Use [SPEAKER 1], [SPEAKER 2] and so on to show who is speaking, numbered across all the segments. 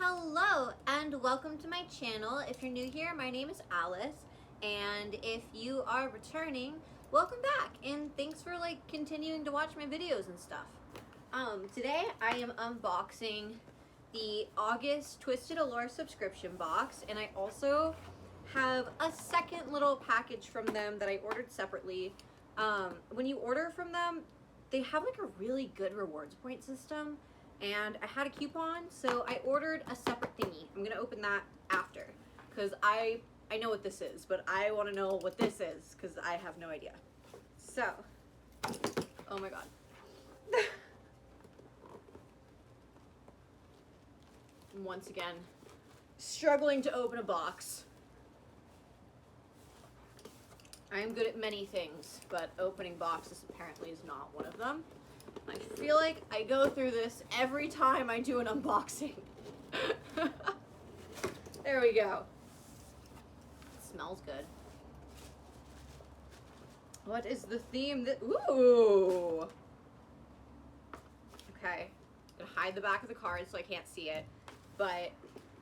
[SPEAKER 1] Hello and welcome to my channel. If you're new here, my name is Alice, and if you are returning, welcome back and thanks for continuing to watch my videos and stuff. Today I am unboxing the August Twisted Allure subscription box, and I also have a second little package from them that I ordered separately. When you order from them, they have like a really good rewards point system, and I had a coupon, so I ordered a separate thingy. I'm gonna open that after, because I know what this is, but I want to know what this is because I have no idea. So, oh my god. Once again, struggling to open a box. I am good at many things, but opening boxes apparently is not one of them. I feel like I go through this every time I do an unboxing. There we go. It smells good. What is the theme that, ooh. Okay, I'm gonna hide the back of the card so I can't see it. But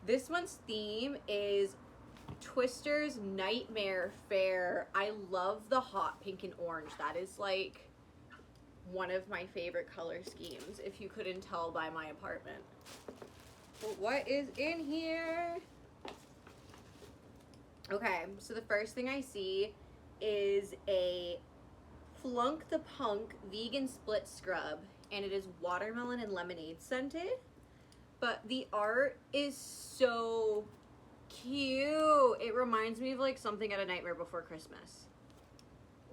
[SPEAKER 1] this one's theme is Twister's Nightmare Fair. I love the hot pink and orange. That is like one of my favorite color schemes, if you couldn't tell by my apartment. But what is in here? Okay, so the first thing I see is a Flunk the Punk vegan split scrub, and it is watermelon and lemonade scented. But the art is so cute. It reminds me of like something at A Nightmare Before Christmas,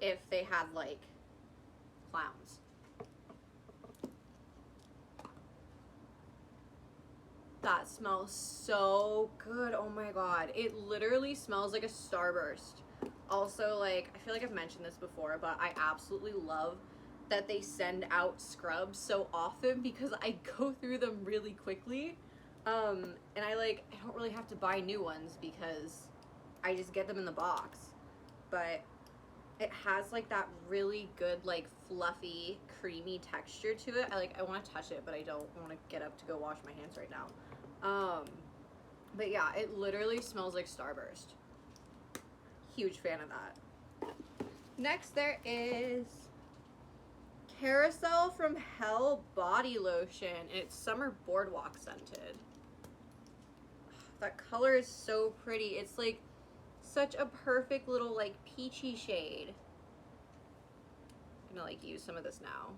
[SPEAKER 1] if they had like clowns. That smells so good. Oh my god. It literally smells like a Starburst. Also, like, I feel like I've mentioned this before, but I absolutely love that they send out scrubs so often because I go through them really quickly. And I don't really have to buy new ones because I just get them in the box. But it has like that really good, like, fluffy, creamy texture to it. I want to touch it, but I don't want to get up to go wash my hands right now. But yeah, it literally smells like Starburst. Huge fan of that. Next, there is Carousel from Hell body lotion, and it's summer boardwalk scented. That color is so pretty. It's like such a perfect little like peachy shade. I'm gonna like use some of this now.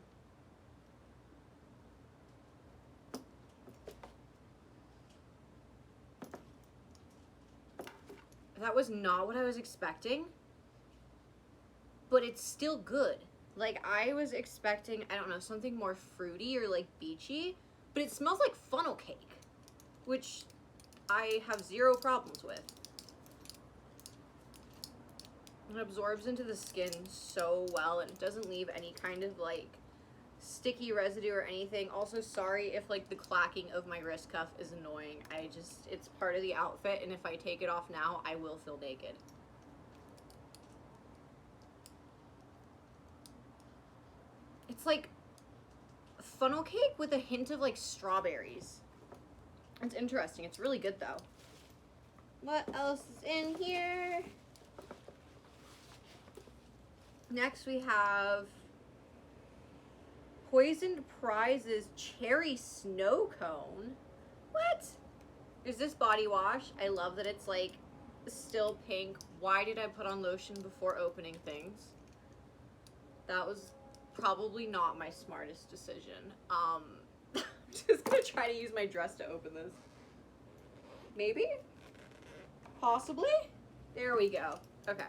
[SPEAKER 1] That was not what I was expecting, but it's still good. Like, I was expecting, I don't know, something more fruity or like beachy, but it smells like funnel cake, which I have zero problems with. It absorbs into the skin so well, and it doesn't leave any kind of like sticky residue or anything. Also, sorry if like the clacking of my wrist cuff is annoying. It's part of the outfit, and if I take it off now, I will feel naked. It's like funnel cake with a hint of like strawberries. It's interesting. It's really good though. What else is in here? Next we have Poisoned Prizes Cherry Snow Cone. What? Is this body wash? I love that it's like still pink. Why did I put on lotion before opening things? That was probably not my smartest decision. I'm just gonna try to use my dress to open this. Maybe? Possibly? There we go. Okay.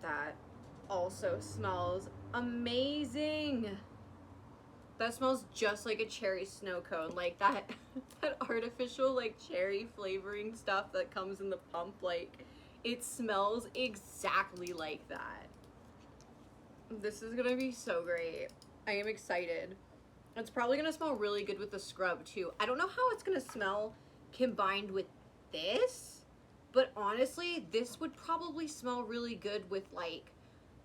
[SPEAKER 1] That also smells amazing. That smells just like a cherry snow cone. Like that artificial like cherry flavoring stuff that comes in the pump, like it smells exactly like that. This is gonna be so great. I am excited. It's probably gonna smell really good with the scrub too. I don't know how it's gonna smell combined with this, But honestly, this would probably smell really good with like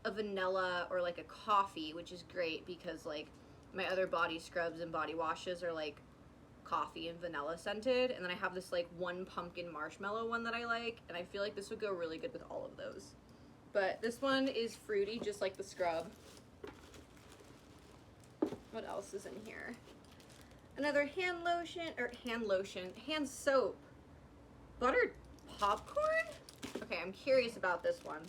[SPEAKER 1] a vanilla or like a coffee, which is great because like my other body scrubs and body washes are like coffee and vanilla scented, and then I have this like one pumpkin marshmallow one that I like, and I feel like this would go really good with all of those. But this one is fruity, just like the scrub. What else is in here? Another hand soap. Buttered popcorn? Okay, I'm curious about this one.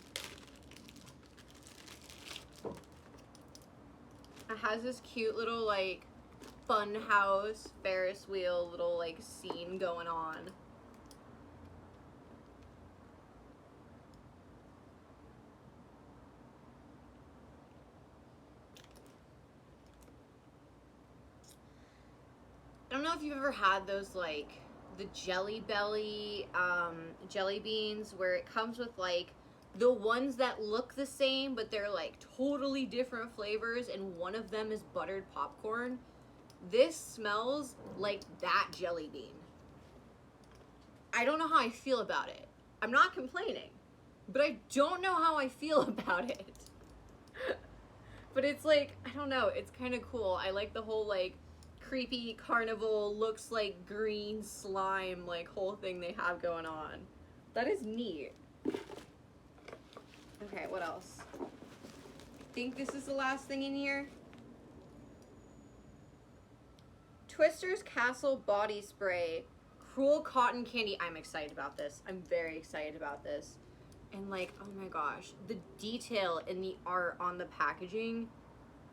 [SPEAKER 1] It has this cute little like fun house Ferris wheel little like scene going on. I don't know if you've ever had those like the Jelly Belly jelly beans where it comes with like the ones that look the same but they're like totally different flavors, and one of them is buttered popcorn. This smells like that jelly bean. I don't know how I feel about it. I'm not complaining, but I don't know how I feel about it. But it's like, I don't know, it's kind of cool. I like the whole like creepy carnival, looks like green slime, like whole thing they have going on. That is neat. Okay, what else? I think this is the last thing in here. Twister's Castle Body Spray, Cruel Cotton Candy. I'm excited about this. I'm very excited about this. And like, oh my gosh, the detail in the art on the packaging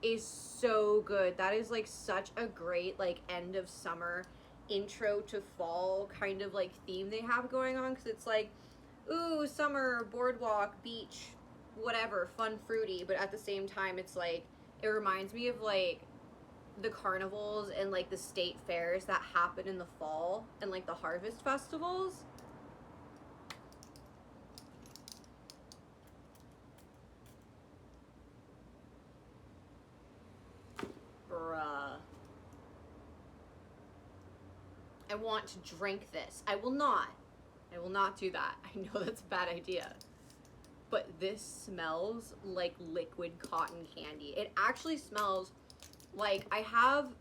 [SPEAKER 1] is so good. That is like such a great like end of summer, intro to fall kind of like theme they have going on, because it's like, ooh, summer, boardwalk, beach, whatever, fun, fruity, but at the same time it's like, it reminds me of like the carnivals and like the state fairs that happen in the fall and like the harvest festivals. Bruh. I want to drink this. I will not. I will not do that. I know that's a bad idea. But this smells like liquid cotton candy. It actually smells like I have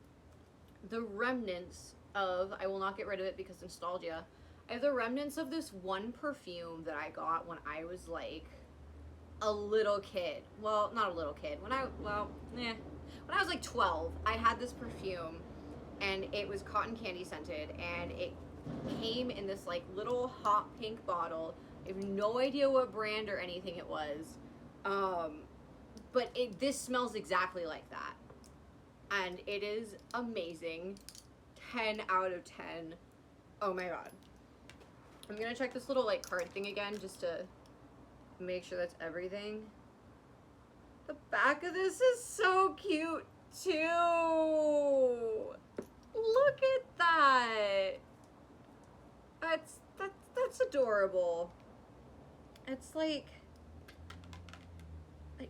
[SPEAKER 1] the remnants of, I will not get rid of it because nostalgia. I have the remnants of this one perfume that I got when I was like a little kid. Well, not a little kid. When I was like 12, I had this perfume and it was cotton candy scented, and it came in this like little hot pink bottle. I have no idea what brand or anything it was. But this smells exactly like that. And it is amazing. 10 out of 10. Oh my god. I'm gonna check this little like card thing again just to make sure that's everything. The back of this is so cute too. Look at that. That's adorable. It's like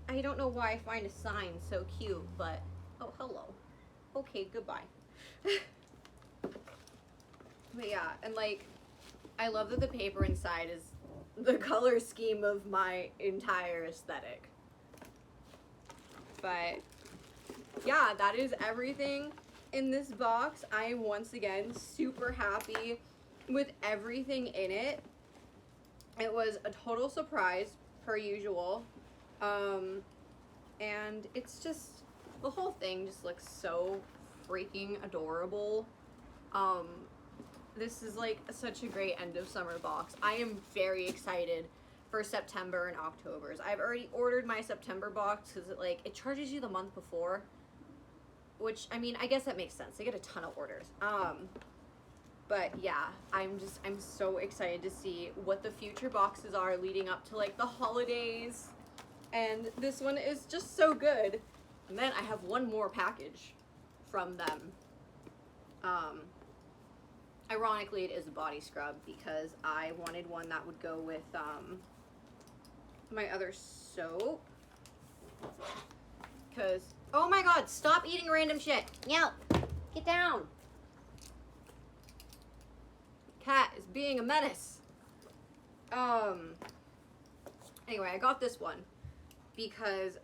[SPEAKER 1] I don't know why I find a sign so cute, but oh, hello. Okay, goodbye. But yeah, and like, I love that the paper inside is the color scheme of my entire aesthetic. But yeah, that is everything in this box. I am once again super happy with everything in it. It was a total surprise, per usual. And it's just, the whole thing just looks so freaking adorable. This is like such a great end of summer box. I am very excited for September and October's. I've already ordered my September box because it charges you the month before, which, I mean, I guess that makes sense. They get a ton of orders. But yeah, I'm so excited to see what the future boxes are leading up to like the holidays. And this one is just so good. And then I have one more package from them. Ironically, it is a body scrub because I wanted one that would go with my other soap. Because, oh my god, stop eating random shit. Yelp, get down. Cat is being a menace. Anyway, I got this one because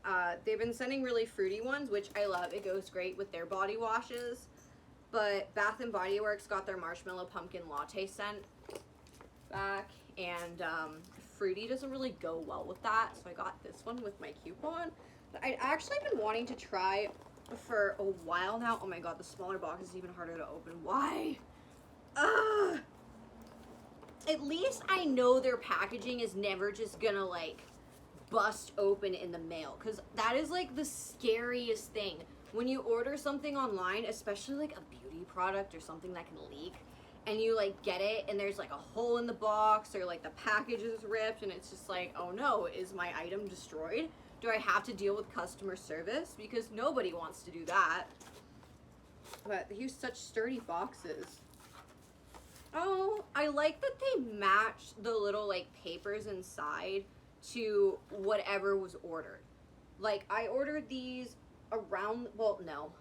[SPEAKER 1] they've been sending really fruity ones, which I love. It goes great with their body washes. But Bath and Body Works got their marshmallow pumpkin latte scent back, and fruity doesn't really go well with that, so I got this one with my coupon. But I'd actually been wanting to try for a while now. Oh my god, the smaller box is even harder to open. Why? Ugh. At least I know their packaging is never just gonna like bust open in the mail, because that is like the scariest thing when you order something online, especially like a beauty product or something that can leak, and you like get it and there's like a hole in the box, or like the package is ripped, and it's just like, oh no, is my item destroyed? Do I have to deal with customer service? Because nobody wants to do that. But they use such sturdy boxes. Oh, I like that they matched the little like papers inside to whatever was ordered. Like I ordered these around, well, no,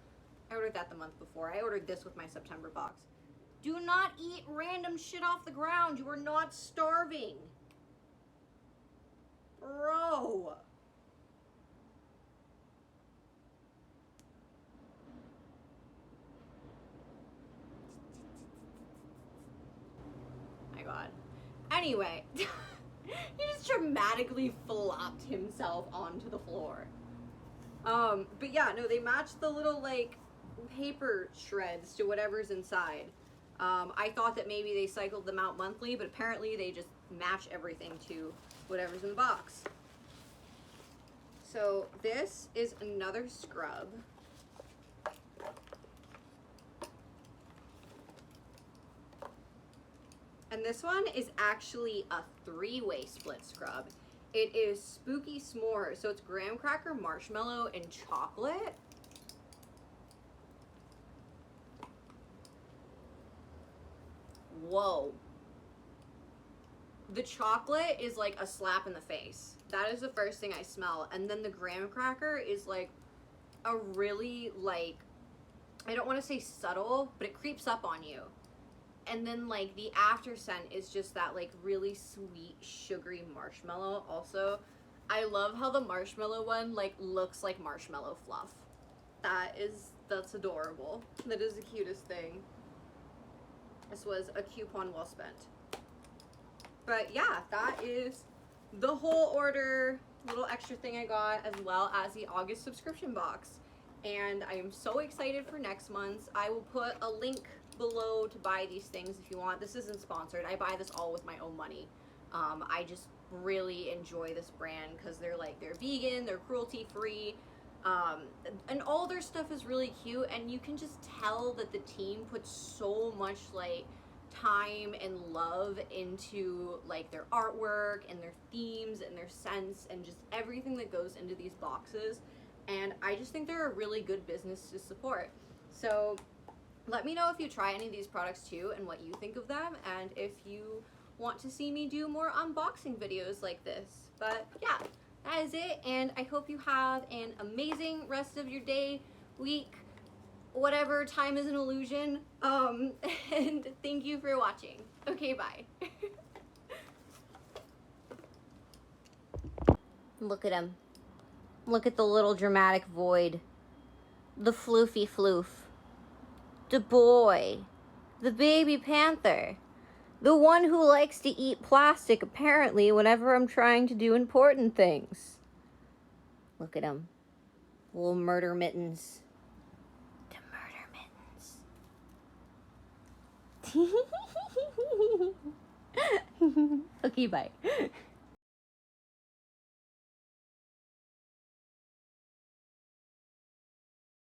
[SPEAKER 1] I ordered that the month before. I ordered this with my September box. Do not eat random shit off the ground. You are not starving. Bro. My god. Anyway, he just dramatically flopped himself onto the floor. But yeah, no, they matched the little like paper shreds to whatever's inside. I thought that maybe they cycled them out monthly, but apparently they just match everything to whatever's in the box. So this is another scrub. And this one is actually a 3-way split scrub. It is Spooky S'more, so it's graham cracker, marshmallow, and chocolate. Whoa. The chocolate is like a slap in the face. That is the first thing I smell. And then the graham cracker is like a really like, I don't want to say subtle, but it creeps up on you. And then like the after scent is just that like really sweet sugary marshmallow. Also, I love how the marshmallow one like looks like marshmallow fluff. That's adorable. That is the cutest thing. This was a coupon well spent. But yeah, that is the whole order. Little extra thing I got, as well as the August subscription box. And I am so excited for next month's. I will put a link below to buy these things if you want. This isn't sponsored. I buy this all with my own money. I just really enjoy this brand because they're vegan, they're cruelty free, and all their stuff is really cute, and you can just tell that the team puts so much like time and love into like their artwork and their themes and their scents and just everything that goes into these boxes. And I just think they're a really good business to support. So let me know if you try any of these products too and what you think of them, and if you want to see me do more unboxing videos like this. But yeah, that is it, and I hope you have an amazing rest of your day, week, whatever. Time is an illusion. And thank you for watching. Okay, bye. Look at him. Look at the little dramatic void. The floofy floof. The boy. The baby panther. The one who likes to eat plastic, apparently, whenever I'm trying to do important things. Look at him. Little murder mittens. The murder mittens. Okay, bye.